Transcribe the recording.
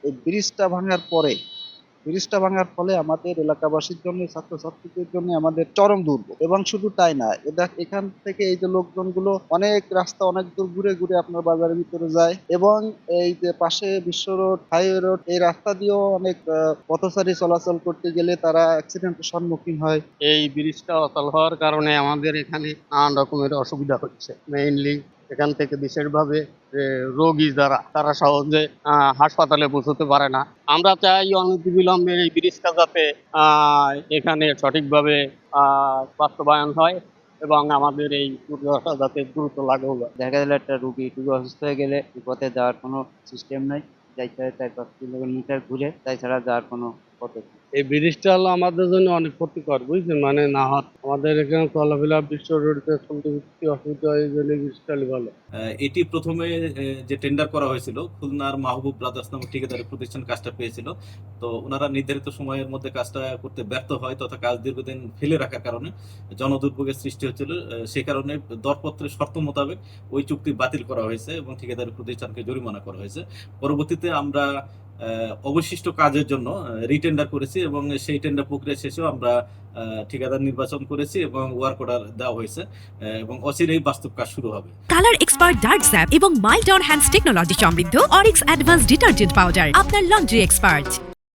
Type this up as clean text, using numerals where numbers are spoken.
এই ব্রিজটা ভাঙার ফলে আমাদের এলাকাবাসীর জন্য, ছাত্রছাত্রীদের জন্য আমাদের চরম দুর্ভোগ। এবং শুধু তাই না, এখান থেকে এই যে লোকজনগুলো অনেক রাস্তা অনেক দূর ঘুরে ঘুরে আপনার বাজারের ভিতরে যায়, এবং এই যে পাশে বিশ্ব রোড, হাইওয়ে রোড, এই রাস্তা দিয়েও অনেক পথচারী চলাচল করতে গেলে তারা অ্যাক্সিডেন্টের সম্মুখীন হয়। এই ব্রিজটা অচল হওয়ার কারণে আমাদের এখানে নানান রকমের অসুবিধা হচ্ছে। মেইনলি এখান থেকে বিশেষভাবে রোগী যারা, তারা সহজে হাসপাতালে পৌঁছতে পারে না। আমরা চাই অনতিবিলম্বে এই ব্রিজটা যাতে এখানে সঠিকভাবে বাস্তবায়ন হয় এবং আমাদের এই দুর্দশা যাতে দ্রুত লাঘব হয়। দেখা গেল একটা রুগী খুবই অসুস্থ হয়ে গেলে পথে যাওয়ার কোনো সিস্টেম নাই, যাইতে হয় 4-5 কিলোমিটার ঘুরে, তাছাড়া যাওয়ার কোনো পদ্ধতি। এই ব্রিজটা হলো আমাদের জন্য অনেক ক্ষতিকর, বুঝছেন, মানে না হয় আমাদের এখানে চলাফেরা বিশ্ব রোডে চলতে ফিরতে অসুবিধা হয়, এই জন্য ব্রিজটা ভালো। এটি প্রথমে যে টেন্ডার করা হয়েছিল, খুলনার মাহবুব ব্রাদার্স নামক ঠিকাদারি প্রতিষ্ঠান কাজটা পেয়েছিল। তো ওনারা নির্ধারিত সময়ের মধ্যে কাজটা করতে ব্যর্থ হয়, তথা কাজ দীর্ঘদিন ফেলে রাখার কারণে জনদুর্ভোগের সৃষ্টি হচ্ছিল। সে কারণে দরপত্রের শর্ত মোতাবেক ওই চুক্তি বাতিল করা হয়েছে এবং ঠিকাদারি প্রতিষ্ঠানকে জরিমানা করা হয়েছে। পরবর্তীতে আমরা অবশিষ্ট কাজের জন্য রিটেন্ডার করেছি এবং সেই টেন্ডার প্রক্রিয়া শেষেও আমরা ঠিকাদার নির্বাচন করেছি এবং ওয়ার্ক অর্ডার দেওয়া হয়েছে এবং অচিরেই বাস্তব কাজ শুরু হবে। কালার এক্সপার্ট ডার্ক স্যাপ এবং মাইল্ড অন হ্যান্ডস টেকনোলজি সমৃদ্ধ অরিক্স অ্যাডভান্স ডিটারজেন্ট পাউডার, আপনার লন্ড্রি এক্সপার্ট।